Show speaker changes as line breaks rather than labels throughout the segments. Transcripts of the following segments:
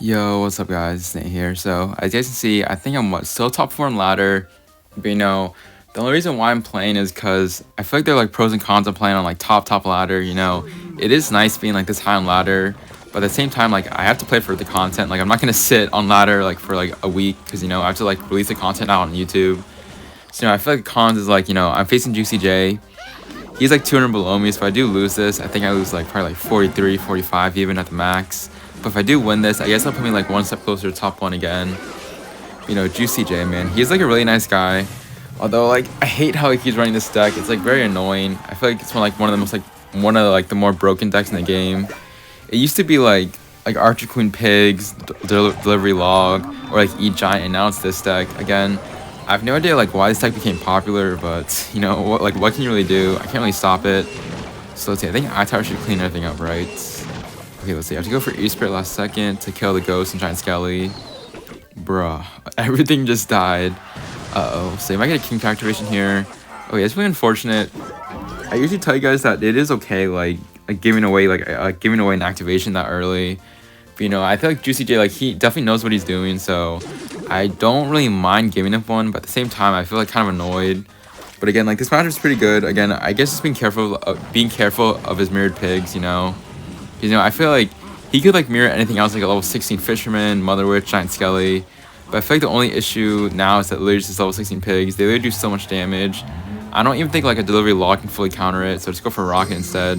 Yo, what's up guys? It's Nate here. So as you guys can see, I think I'm still top 4 on ladder. But the only reason why I'm playing is because I feel like there are like pros and cons of playing on like top ladder, It is nice being like this high on ladder, but at the same time like I have to play for the content. Like I'm not gonna sit on ladder like for like a week because I have to like release the content out on YouTube. So I feel like cons is like, I'm facing Juicy J. He's like 200 below me, so if I do lose this, I think I lose like probably like 43, 45 even at the max. But if I do win this, I guess I'll put me like one step closer to top 1 again. Juicy J, man. He's like a really nice guy. Although like I hate how he's running this deck. It's like very annoying. I feel like it's one of the most the more broken decks in the game. It used to be like Archer Queen Pigs, Delivery Log, or like Eat Giant, and now it's this deck again. I have no idea like why this deck became popular, but what can you really do? I can't really stop it. So let's see. I think iTower should clean everything up, right? Okay, let's see. I have to go for E-Spirit last second to kill the Ghost and Giant Skelly. Bruh, everything just died. Uh-oh. So I might get a King activation here. Okay, it's really unfortunate. I usually tell you guys that it is okay, giving away an activation that early. But I feel like Juicy J, he definitely knows what he's doing, so I don't really mind giving him one. But at the same time, I feel like kind of annoyed. But again, this match is pretty good. Again, I guess just being careful of his mirrored pigs. I feel like he could mirror anything else, like a level 16 Fisherman, Mother Witch, Giant Skelly. But I feel like the only issue now is that literally just level 16 pigs. They literally do so much damage. I don't even think a Delivery Log can fully counter it, so just go for Rocket instead.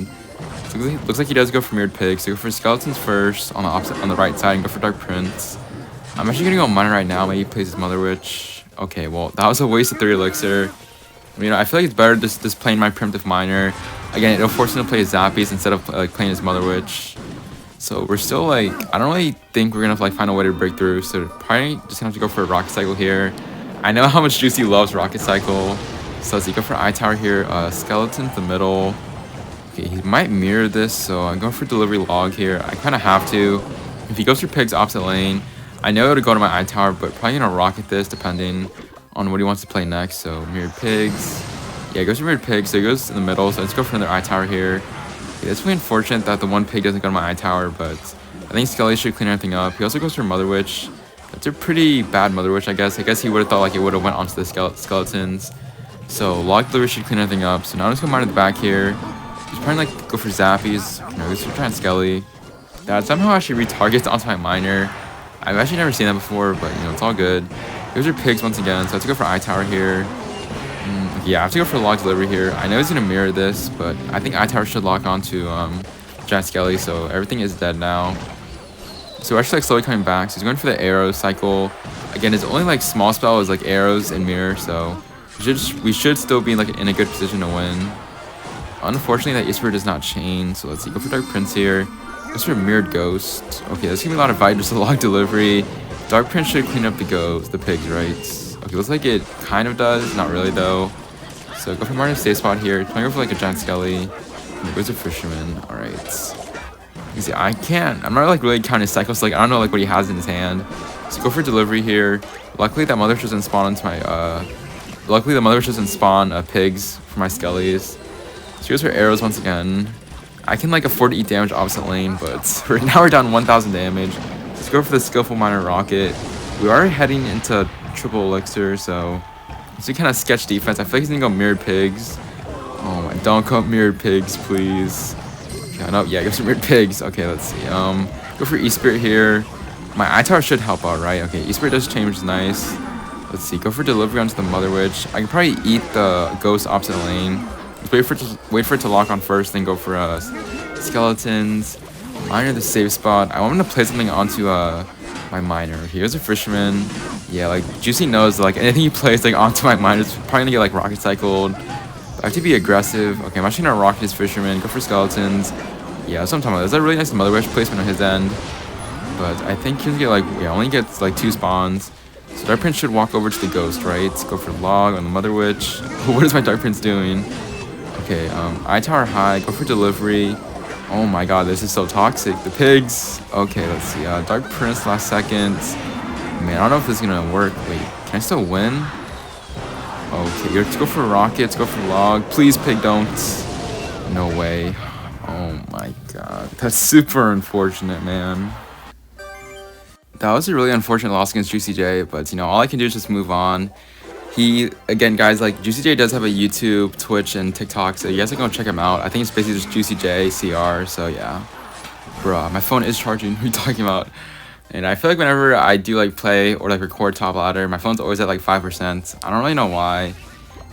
So it looks like he does go for mirrored pigs. So go for Skeletons first on the right side and go for Dark Prince. I'm actually gonna go Miner right now. Maybe he plays his Mother Witch. Okay, well that was a waste of 3 elixir. I feel like it's better just playing my primitive Miner. Again, it'll force him to play his Zappies instead of playing his Mother Witch. So we're still I don't really think we're gonna find a way to break through. So probably just gonna have to go for a Rocket Cycle here. I know how much Juicy loves Rocket Cycle. So let's see, go for iTower here. Skeleton the middle. Okay, he might mirror this, so I'm going for Delivery Log here. I kind of have to. If he goes for Pigs opposite lane, I know it'll go to my iTower, but probably gonna Rocket this depending on what he wants to play next. So mirrored pigs. Yeah, he goes for mirrored pigs, so he goes in the middle. So let's go for another iTower here. Okay, it's really unfortunate that the one pig doesn't go to my iTower, but I think Skelly should clean everything up. He also goes for Mother Witch. That's a pretty bad Mother Witch, I guess. I guess he would have thought it would have went onto the skeletons. So Log Delivery should clean everything up. So now I'm just gonna mine at the back here. He's probably go for Zappies. Goes for Giant Skelly. That somehow actually retargets onto my Miner. I've actually never seen that before, but it's all good. Those are pigs once again, so I have to go for iTower here. Yeah, I have to go for Log Delivery here. I know he's gonna mirror this, but I think iTower should lock onto Giant Skelly, so everything is dead now. So we're actually slowly coming back. So he's going for the arrow cycle. Again, his only small spell is arrows and mirror, so we should still be in a good position to win. Unfortunately, that E-Spirit does not chain, so let's see. Go for Dark Prince here. Go for Mirrored Ghost. Okay, that's gonna be a lot of fight, just a Log Delivery. Dark Prince should clean up the pigs, right? Okay, looks like it kind of does, not really though. So go for Martin's safe spot here. Playing over a Giant Skelly. And goes to Fisherman. Alright. You see, I'm not really counting cycles, I don't know what he has in his hand. So go for Delivery here. Luckily that Mother Witch doesn't spawn into my pigs for my Skellies. So he goes for arrows once again. I can afford to eat damage opposite lane, but now we're down 1,000 damage. Let's go for the Skillful Miner Rocket. We are heading into triple elixir, so it's a kind of sketch defense. I feel like he's gonna go mirrored pigs. Oh my, don't go mirrored pigs, please. Okay, no, yeah, go for mirrored pigs. Okay, let's see. Go for E-Spirit here. My iTower should help out, right? Okay, E-Spirit does change, which is nice. Let's see, go for Delivery onto the Mother Witch. I can probably eat the Ghost opposite lane. Just wait for it to lock on first, then go for Skeletons. Miner the safe spot. I want him to play something onto my Miner. Here's a Fisherman. Yeah, Juicy knows anything he plays onto my Miner is probably gonna get Rocket Cycled. But I have to be aggressive. Okay, I'm actually gonna Rocket his Fisherman, go for Skeletons. Yeah, that's what I'm talking about. There's a really nice Mother Witch placement on his end. But I think he's gonna get only gets 2 spawns. So Dark Prince should walk over to the Ghost, right? Go for Log on the Mother Witch. What is my Dark Prince doing? Okay, iTower high, go for Delivery. Oh my god, this is so toxic. The pigs. Okay, let's see. Dark Prince last second. Man, I don't know if this is gonna work. Wait, can I still win? Okay, let's go for Rockets, go for Log. Please, pig, don't. No way. Oh my god. That's super unfortunate, man. That was a really unfortunate loss against Juicy J, but you know, all I can do is just move on. He, again, guys, like, Juicy J does have a YouTube, Twitch, and TikTok, so you guys can go check him out. I think it's basically just Juicy J, CR, so yeah. Bruh, my phone is charging, what are you talking about? And I feel like whenever I do, like, play or, like, record top ladder, my phone's always at, like, 5%. I don't really know why.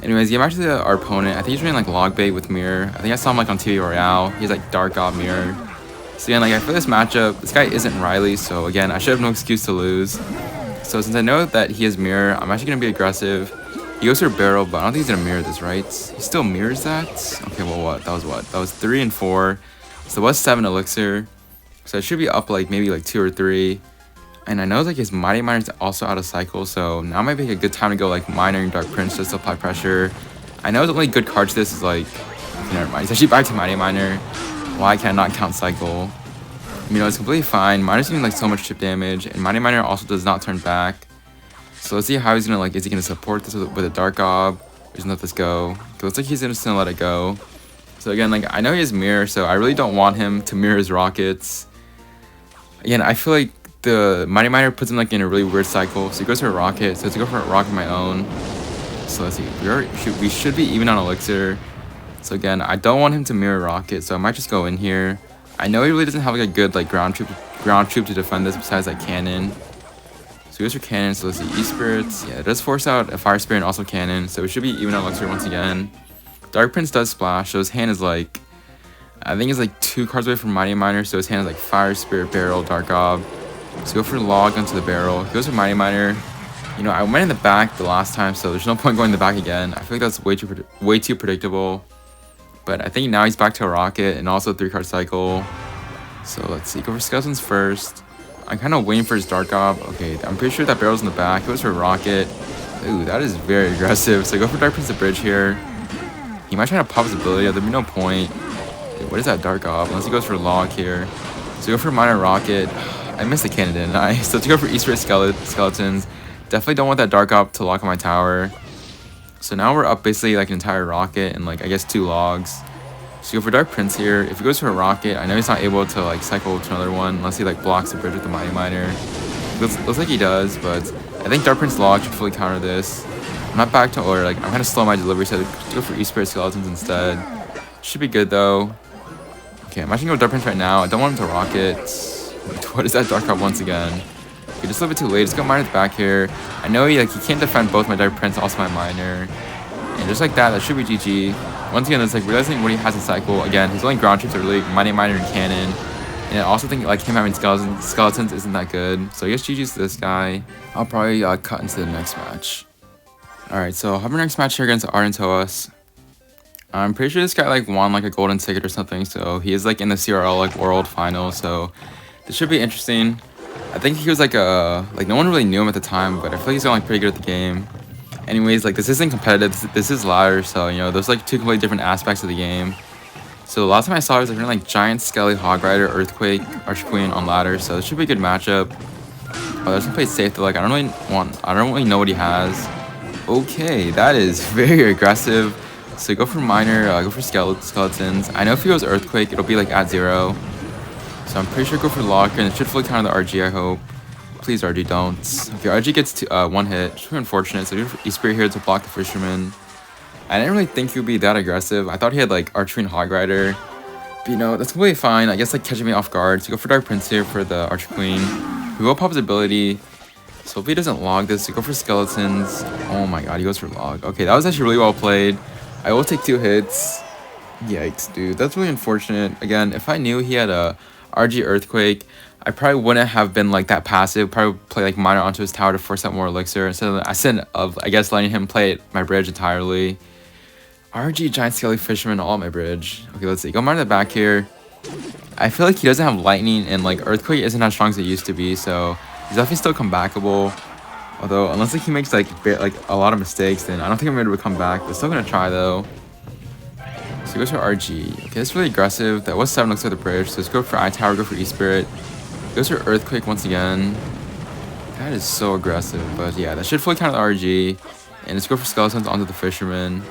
Anyways, getting back to our opponent, I think he's running, like, log bait with mirror. I think I saw him, like, on TV Royale. He's, like, dark god mirror. So, again, like, I feel this matchup, this guy isn't Riley, so, again, I should have no excuse to lose. So since I know that he has mirror, I'm actually going to be aggressive. He goes for a barrel, but I don't think he's going to mirror this, right? He still mirrors that? Okay, well, what? That was 3 and 4. So it was 7 elixir. So it should be up like maybe like 2 or 3. And I know like his Mighty Miner is also out of cycle, so now might be a good time to go like Miner and Dark Prince just to apply pressure. I know the only good card to this is like, okay, never mind. He's actually back to Mighty Miner. Why can I not count cycle? You know, it's completely fine. Miner's doing like so much chip damage, and Mighty Miner also does not turn back. So let's see how he's gonna like, is he gonna support this with a Dark Gob? Or just let this go? It looks like he's just gonna let it go. So again, like I know he has mirror, so I really don't want him to mirror his rockets. Again, I feel like the Mighty Miner puts him like in a really weird cycle. So he goes for a rocket, so let's go for a rocket of my own. So let's see, we should be even on elixir. So again, I don't want him to mirror rocket, so I might just go in here. I know he really doesn't have like a good like ground troop to defend this besides like cannon. So he goes for cannon, so let's see, E-Spirits. Yeah, it does force out a Fire Spirit and also cannon, so we should be even on elixir once again. Dark Prince does splash, so his hand is like, I think it's like 2 cards away from Mighty Miner, so his hand is like Fire Spirit, Barrel, Dark Gob. So go for log onto the barrel. He goes for Mighty Miner. You know, I went in the back the last time, so there's no point going in the back again. I feel like that's way too predictable. But I think now he's back to a rocket and also a 3-card cycle. So let's see, go for Skeletons first. I'm kind of waiting for his Dark Gob. Okay, I'm pretty sure that barrel's in the back. He goes for a rocket. Ooh, that is very aggressive. So go for Dark Prince the bridge here. He might try to pop his ability. There'd be no point. Okay, what is that Dark Gob? Unless he goes for log here. So go for Minor Rocket. I missed the cannon, didn't I? So to go for Easter Skeletons. Definitely don't want that Dark Gob to lock on my tower. So now we're up basically like an entire rocket and like I guess 2 logs. So go for Dark Prince here. If he goes for a rocket, I know he's not able to like cycle to another one unless he like blocks the bridge with the Mighty Miner. Looks like he does, but I think Dark Prince log should fully counter this. I'm not back to order, like I'm kind of slow on my delivery, so go for E-Spirit Skeletons instead. Should be good though. Okay, I'm actually going to go Dark Prince right now. I don't want him to rocket. What is that Dark Gob once again? Okay, just a little bit too late. Just go Miner back here. I know he can't defend both my Dark Prince, also my Miner. And just like that, that should be GG. Once again, it's like realizing what he has in cycle. Again, his only ground troops are really Mighty Miner and Cannon. And I also think like him having skeletons isn't that good. So I guess GG's to this guy. I'll probably cut into the next match. Alright, so having our next match here against Ardentoas. I'm pretty sure this guy like won like a golden ticket or something. So he is like in the CRL like world final. So this should be interesting. I think he was like no one really knew him at the time, but I feel like he's like pretty good at the game. Anyways, like this isn't competitive. This is ladder, so you know there's like 2 completely different aspects of the game. So the last time I saw it was like Giant Skelly Hog Rider Earthquake Archer Queen on ladder, so this should be a good matchup. Oh, there's some play safe though. Like I don't really know what he has. Okay, that is very aggressive. So go for Miner, go for Skeletons. I know if he goes Earthquake, it'll be like at 0. So I'm pretty sure go for Locker, and it should fully counter the RG, I hope. Please, RG, don't. Okay, RG gets to, 1 hit. It's unfortunate. So E-Spirit here to block the Fisherman. I didn't really think he would be that aggressive. I thought he had, like, Archery and Hog Rider. But, you know, that's completely fine. I guess, like, catching me off guard. So go for Dark Prince here for the Archer Queen. We will pop his ability. So if he doesn't log this, so go for Skeletons. Oh my god, he goes for log. Okay, that was actually really well played. I will take 2 hits. Yikes, dude. That's really unfortunate. Again, if I knew he had a RG Earthquake, I probably wouldn't have been like that passive. Probably play like Miner onto his tower to force out more elixir instead of I guess letting him play my bridge entirely. RG Giant Skelly Fisherman all my bridge. Okay, let's see. Go Miner the back here. I feel like he doesn't have lightning and like Earthquake isn't as strong as it used to be, so he's definitely still comebackable. Although unless like he makes like a lot of mistakes, then I don't think I'm able to come back. But still gonna try though. So go to RG. Okay, that's really aggressive. That was 7 looks like the bridge. So let's go for I-Tower, go for E-Spirit. Goes for Earthquake once again. That is so aggressive. But yeah, that should fully counter the RG. And let's go for Skeletons onto the Fisherman.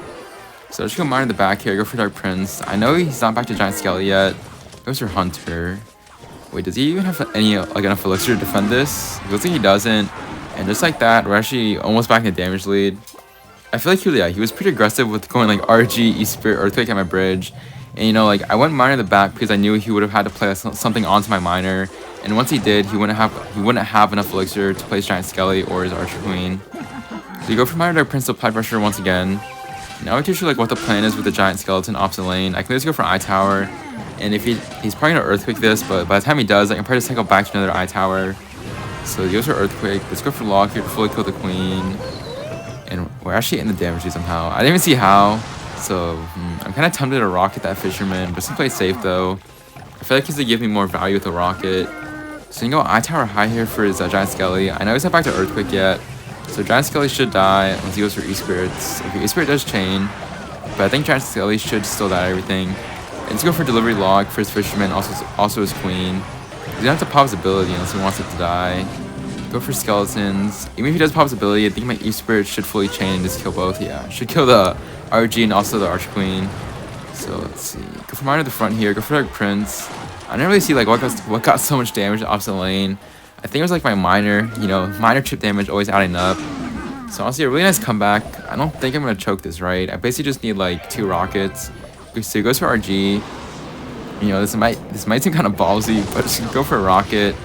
So let's go Miner in the back here. Go for Dark Prince. I know he's not back to Giant Skelly yet. Goes for Hunter. Wait, does he even have any like enough elixir to defend this? It looks like he doesn't. And just like that, we're actually almost back in the damage lead. I feel like he was pretty aggressive with going like RG, E-Spirit, Earthquake at my bridge. And you know, like I went miner in the back because I knew he would have had to play something onto my miner. And once he did, he wouldn't have enough elixir to place Giant Skelly or his Archer Queen. So you go for miner to Prince to apply pressure once again. Now I'm too sure like what the plan is with the Giant Skeleton opposite lane. I can just go for I-Tower. And if he's probably gonna Earthquake this, but by the time he does, I can probably just cycle back to another I-Tower. So he goes for Earthquake. Let's go for Log here to fully kill the Queen. And we're actually in the damage lead somehow. I didn't even see how. So I'm kind of tempted to rocket that Fisherman, but simply safe though. I feel like he's gonna give me more value with the rocket. So you can go I-Tower high here for his Giant Skelly. I know he's not back to Earthquake yet. So Giant Skelly should die once he goes for E-Spirits. Okay, E-Spirit does chain. But I think Giant Skelly should still die everything. And let's go for Delivery Log for his Fisherman, also his Queen. He doesn't have to pop his ability unless he wants it to die. Go for Skeletons. Even if he does pop his ability, I think my E-Spirit should fully chain and just kill both. Yeah, should kill the RG and also the Archer Queen. So let's see. Go for Miner at the front here. Go for Dark Prince. I didn't really see like what got so much damage opposite lane. I think it was like my miner, you know, miner chip damage always adding up. So honestly, a really nice comeback. I don't think I'm gonna choke this, right? I basically just need like 2 rockets. So he goes for RG. You know, this might seem kind of ballsy, but just go for a rocket.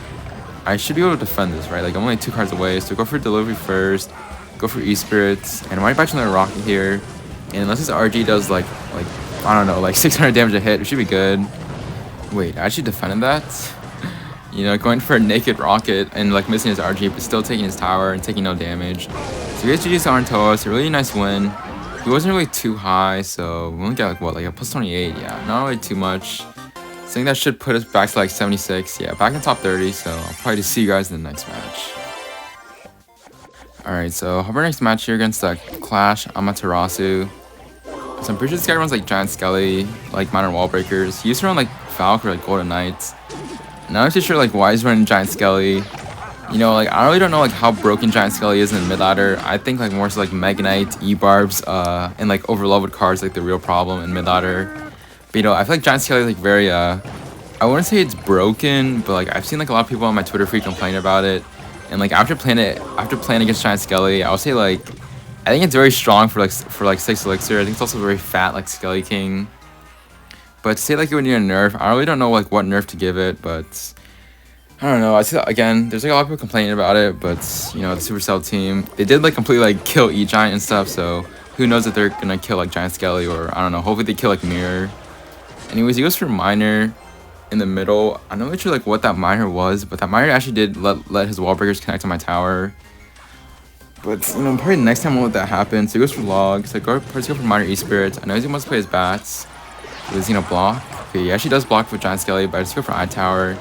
I should be able to defend this, right? Like I'm only 2 cards away, so go for delivery first. Go for E-Spirits, and I'm right back to another rocket here. And unless this RG does like I don't know, like 600 damage a hit, it should be good. Wait, I actually defended that. You know, going for a naked rocket and like missing his RG, but still taking his tower and taking no damage. So we get GG's on Toas, a really nice win. He wasn't really too high, so we only got like what, like a plus 28. Yeah, not really too much. I think that should put us back to like 76. Yeah, back in top 30. So I'll probably just see you guys in the next match. Alright, so our next match here against the Clash Amaterasu. So I'm pretty sure this guy runs like Giant Skelly, like Minor Wall Breakers. He used to run like Falk or like Golden Knights. Not actually sure like why he's running Giant Skelly. You know, like I really don't know like how broken Giant Skelly is in the mid ladder. I think like more so like Mega Knight, E-Barbs, and like overleveled cards like the real problem in mid ladder. But you know, I feel like Giant Skelly is like very I wouldn't say it's broken, but like I've seen like a lot of people on my Twitter feed complain about it. And like after playing against Giant Skelly, I would say like I think it's very strong for like 6 elixir. I think it's also very fat like Skelly King. But to say like it would need a nerf, I really don't know like what nerf to give it, but I don't know. I see that, again, there's like a lot of people complaining about it, but you know, the Supercell team, they did like completely like kill E-Giant and stuff, so who knows if they're gonna kill like Giant Skelly, or I don't know, hopefully they kill like Mirror. Anyways, he goes for Miner in the middle. I'm not really sure like what that Miner was, but that Miner actually did let his wall breakers connect to my tower. But you know, probably next time I won't let that happen. So he goes for Log. So let's go for Miner E-Spirits. I know he wants to play his bats. Is he gonna block? Okay, he actually does block with Giant Skelly, but I just go for I-Tower.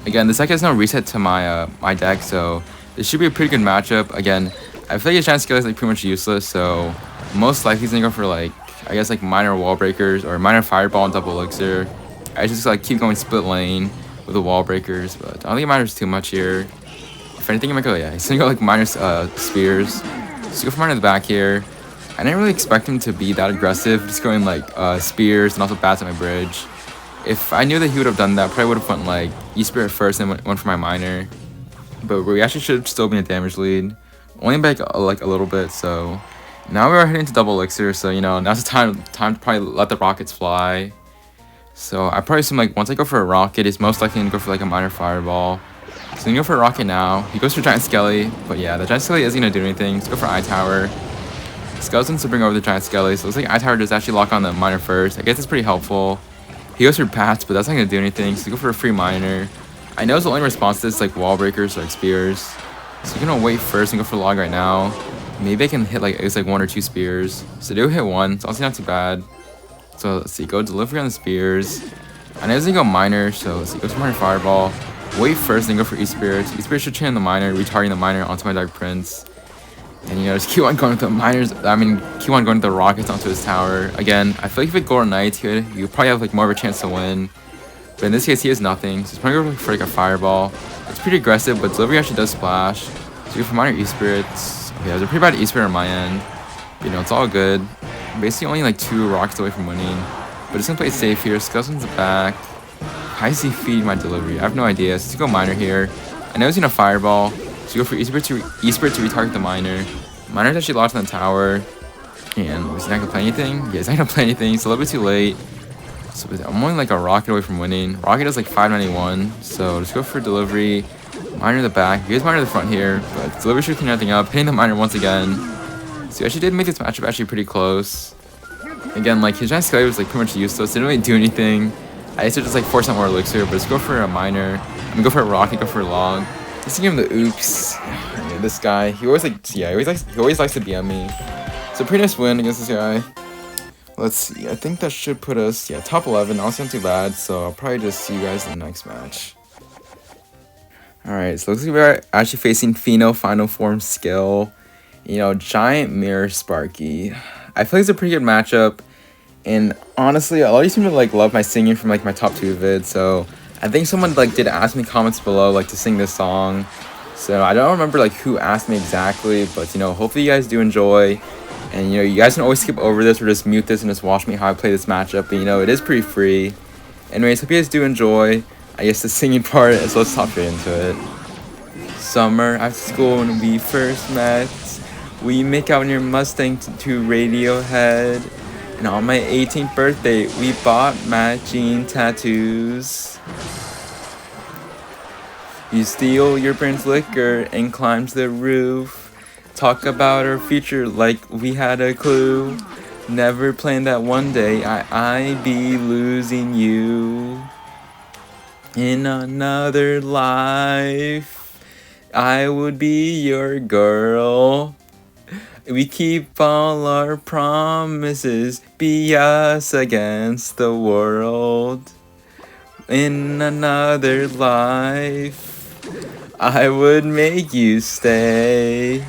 Again, this deck has no reset to my my deck, so this should be a pretty good matchup. Again, I feel like his Giant Skelly is like pretty much useless, so most likely he's gonna go for like, I guess like Minor Wall Breakers or Minor Fireball and Double Elixir. I just like keep going split lane with the Wall Breakers, but I don't think it matters too much here. If anything, I might go, yeah, he's gonna go like Minor Spears. Just go for Miner in the back here. I didn't really expect him to be that aggressive, just going like spears and also bats at my bridge. If I knew that he would have done that, I probably would have went like E-Spirit first and went for my miner. But we actually should still be in a damage lead. Only by like a little bit, so now we are heading to double elixir, so you know, now's the time to probably let the rockets fly. So I probably assume like once I go for a rocket, he's most likely gonna go for like a Minor Fireball. So I'm gonna go for a rocket now. He goes for Giant Skelly, but yeah, the Giant Skelly isn't gonna do anything. Let's go for I-Tower. Skeletons to bring over the Giant Skelly, so it looks like I-Tower does actually lock on the Miner first. I guess it's pretty helpful. He goes for Bats, but that's not going to do anything, so go for a free Miner. I know the only response to this is like Wall Breakers or like Spears. So you're going to wait first and go for Log right now. Maybe I can hit like, it's like 1 or 2 Spears. So they do hit 1, it's honestly not too bad. So let's see, go Delivery on the Spears. I know he's going to go Miner, so let's see, go to Miner Fireball. Wait first, then go for E-Spirits. E-Spirits should chain the Miner, retargeting the Miner onto my Dark Prince. And you know, just keep on going with the miners. Keep on going with the rockets onto his tower. Again, I feel like if it Golden Knights here, you probably have like more of a chance to win. But in this case, he has nothing. So he's probably going for like a Fireball. It's pretty aggressive, but delivery actually does splash. So you go for Miner E-Spirits. Okay, there's a pretty bad E-Spirit on my end. But, you know, it's all good. I'm basically only like 2 rockets away from winning. But it's gonna play safe here. Skeleton's back. How does he feed my delivery? I have no idea. So let's go miner here. I know he's gonna fireball. So go for E-Spirit to retarget the miner. Miner's actually locked in the tower. And is he not gonna play anything? Yeah, he's not gonna play anything. It's a little bit too late. So I'm only like a rocket away from winning. Rocket is like 591. So just go for delivery. Miner in the back. You guys miner in the front here. But delivery should clean everything up. Hitting the miner once again. So he actually did make this matchup actually pretty close. Again, like his giant skeleton was like pretty much useless. Didn't really do anything. I used to just like force out more elixir, but just go for a miner. I'm gonna go for a rocket, go for a log. Just to give him the oops. Yeah, this guy, he always like, yeah, he always likes to BM me. So pretty nice win against this guy. Let's see, I think that should put us, yeah, top 11. Honestly, not too bad. So I'll probably just see you guys in the next match. Alright, so looks like we're actually facing Pheno Final Form Skill. You know, Giant Mirror Sparky. I feel like it's a pretty good matchup. And honestly, a lot of you seem to like love my singing from like my top 2 vids. So I think someone like did ask me comments below like to sing this song. So I don't remember like who asked me exactly, but you know, hopefully you guys do enjoy. And you know, you guys can always skip over this or just mute this and just watch me how I play this matchup. But you know, it is pretty free. Anyways, hope you guys do enjoy. I guess the singing part, so let's hop straight into it. Summer at school when we first met. We make out in your Mustang to Radiohead. And on my 18th birthday, we bought matching tattoos. You steal your friend's liquor and climbs the roof. Talk about our future like we had a clue. Never planned that one day I'd be losing you. In another life, I would be your girl. We keep all our promises, be us against the world. In another life, I would make you stay.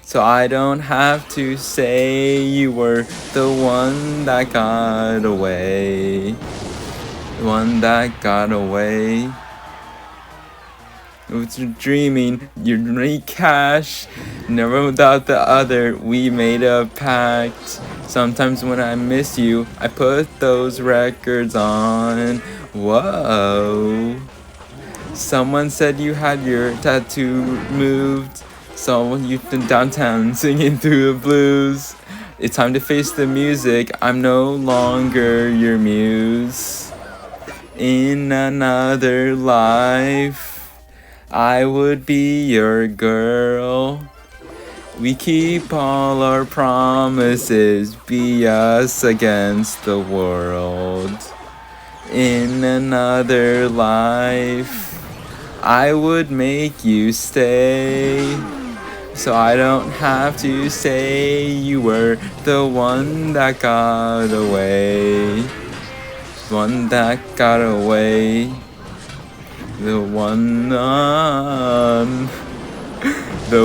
So I don't have to say you were the one that got away. The one that got away. It was dreaming, you need cash. Never without the other, we made a pact. Sometimes when I miss you, I put those records on. Whoa. Someone said you had your tattoo moved. Someone you've been downtown singing through the blues. It's time to face the music. I'm no longer your muse. In another life, I would be your girl. We keep all our promises, be us against the world. In another life, I would make you stay. So I don't have to say you were the one that got away. One that got away. The one, the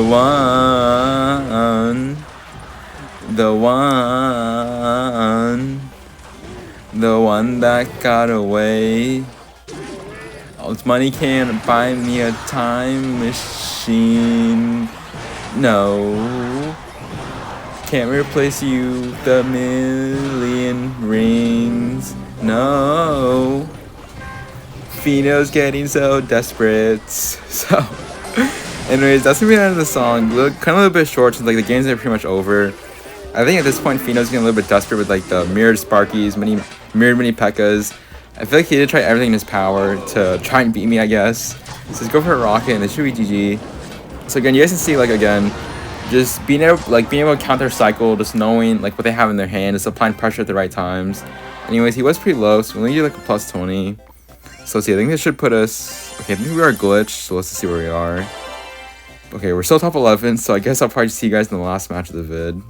one, the one that got away. All this money can't buy me a time machine. No, can't replace you with a million rings. No. Pheno's getting so desperate. So, anyways, that's gonna be the end of the song. Kind of a little bit short since like the games are pretty much over. I think at this point Pheno's getting a little bit desperate with like the mirrored Sparkies, mirrored mini Pekkas. I feel like he did try everything in his power to try and beat me, I guess. So let's go for a rocket and it should be GG. So again, you guys can see like again, just being able to counter cycle, just knowing like what they have in their hand, just applying pressure at the right times. Anyways, he was pretty low, so we only did like a plus 20. So let's see, I think this should put us... Okay, I think we are glitched, so let's see where we are. Okay, we're still top 11, so I guess I'll probably see you guys in the last match of the vid.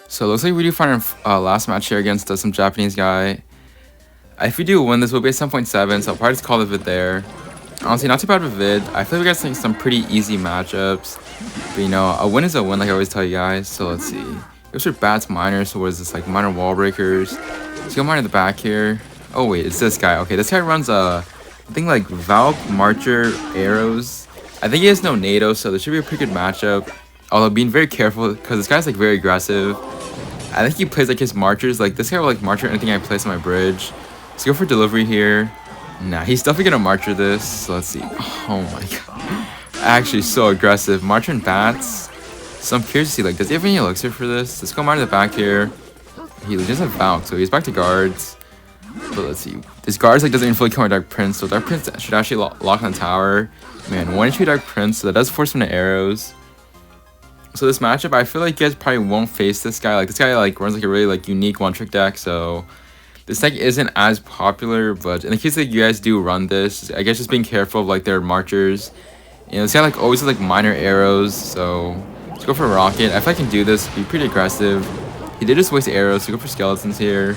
So it looks like we do find our last match here against some Japanese guy. If we do win, this will be at 7.7, so I'll probably just call the vid there. Honestly, not too bad of a vid. I feel like we got some pretty easy matchups. But you know, a win is a win, like I always tell you guys. So let's see. Those are bats miners, so what is this, like minor wall breakers? Let's go mine in the back here. Oh wait, it's this guy. Okay, this guy runs I think like Valk Marcher arrows. I think he has no NATO, so this should be a pretty good matchup. Although being very careful because this guy's like very aggressive. I think he plays like his marchers. Like this guy will like marcher anything I place on my bridge. Let's go for delivery here. Nah, he's definitely gonna marcher this. So let's see. Oh my god. Actually so aggressive. Marcher and bats. So I'm curious to see, like, does he have any elixir for this? Let's go mine to the back here. He doesn't have Valk, so he's back to guards. But let's see. This guards like doesn't even fully cover Dark Prince, so Dark Prince should actually lock on the tower. Man, 1 HP Dark Prince, so that does force him to arrows. So this matchup, I feel like you guys probably won't face this guy. Like this guy like runs like a really like unique one-trick deck, so this deck isn't as popular. But in the case that you guys do run this, I guess just being careful of like their marchers. You know, this guy like always has like minor arrows, so let's go for a rocket. If I can do this, be pretty aggressive. He did just waste arrows, so go for skeletons here.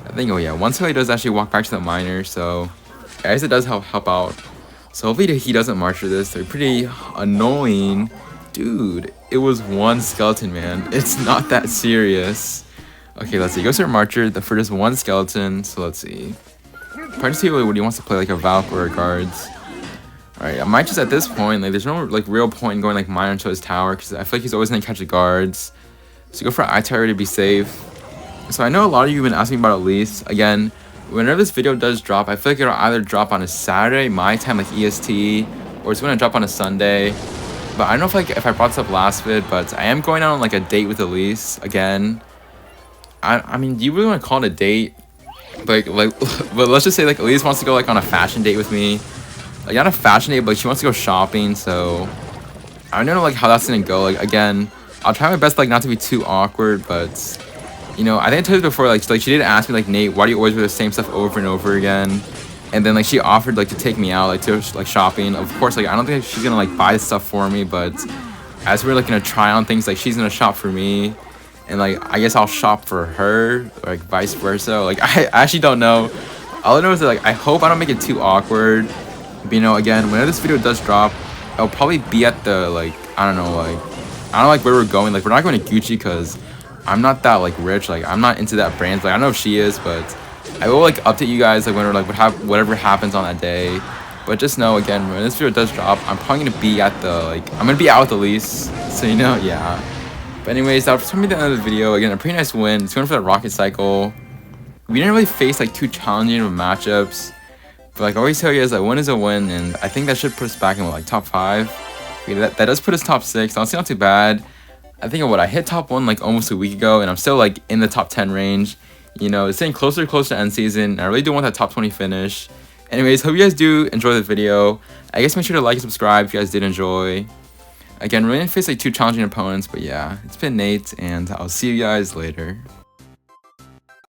I think, oh yeah, one skill he does actually walk back to the miner, so I guess it does help out. So hopefully he doesn't marcher this. They're pretty annoying. Dude, it was one skeleton, man. It's not that serious. Okay, let's see. Go for marcher for just one skeleton, so let's see. Try to see what he wants to play, like a Valk or a guards. Alright, I might just at this point, like there's no like real point in going like miner into his tower, because I feel like he's always gonna catch the guards. So go for I-Tower to be safe. So I know a lot of you have been asking about Elise. Again, whenever this video does drop, I feel like it'll either drop on a Saturday, my time, like EST, or it's gonna drop on a Sunday. But I don't know if I brought this up last vid, but I am going out on like a date with Elise again. I mean, do you really want to call it a date? But let's just say like Elise wants to go like on a fashion date with me. Like not a fashion date, but she wants to go shopping. So I don't know like how that's gonna go. Like again, I'll try my best like not to be too awkward, but you know, I think I told you before, like she did ask me like, Nate, why do you always wear the same stuff over and over again? And then like she offered like to take me out like to like shopping. Of course, like I don't think she's gonna like buy stuff for me, but as we're like gonna try on things, like she's gonna shop for me, and like I guess I'll shop for her, or like vice versa. Like I actually don't know. All I know is that like I hope I don't make it too awkward. But, you know, again, whenever this video does drop, I'll probably be at the like I don't know like where we're going. Like we're not going to Gucci because I'm not that like rich. Like I'm not into that brand. Like I don't know if she is, but I will like update you guys like when like whatever happens on that day. But just know again, when this video does drop, I'm probably gonna be at the I'm gonna be out with Elise. So you know, yeah. But anyways, that was gonna be the end of the video. Again, a pretty nice win. It's going for that rocket cycle. We didn't really face like too challenging of matchups. But like I always tell you guys, a win is a win, and I think that should put us back in like top 5. That does put us top 6. Honestly, not too bad. I think I hit top 1 like almost a week ago, and I'm still like in the top 10 range. You know, it's getting closer and closer to end season. I really do want that top 20 finish. Anyways, hope you guys do enjoy the video. I guess make sure to like and subscribe if you guys did enjoy. Again, really didn't face like 2 challenging opponents, but yeah, it's been Nate, and I'll see you guys later.